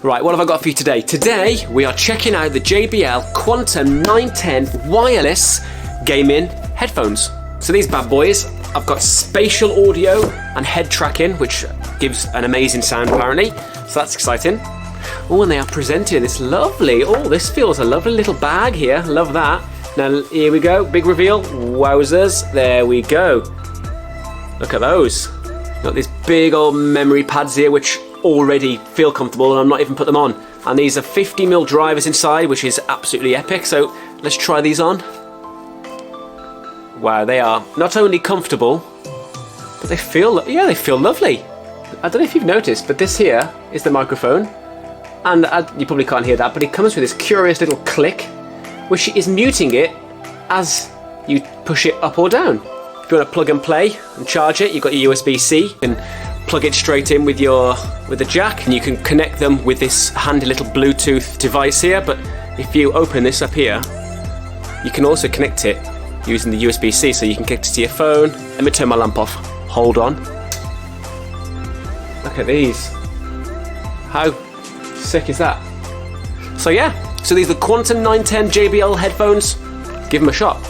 Right, what have I got for you today? Today, we are checking out the JBL Quantum 910 wireless gaming headphones. So these bad boys, I've got spatial audio and head tracking, which gives an amazing sound apparently. So that's exciting. Oh, and they are presented in this lovely, this feels a lovely little bag here. Love that. Now, here we go. Big reveal. Wowzers. There we go. Look at those. Got these big old memory pads here, which already feel comfortable, and I'm not even put them on. And these are 50mm drivers inside, which is absolutely epic. So let's try these on. Wow, they are not only comfortable, but they feel lovely. I don't know if you've noticed, but this here is the microphone. And you probably can't hear that, but it comes with this curious little click, which is muting it as you push it up or down. If you want to plug and play and charge it, you've got your USB-C. You can plug it straight in with the jack, and you can connect them with this handy little Bluetooth device here. But if you open this up here, you can also connect it using the USB-C, so you can connect it to your phone. Let me turn my lamp off. Hold on. Look at these. How sick is that? So yeah, so these are the Quantum 910 JBL headphones. Give them a shot.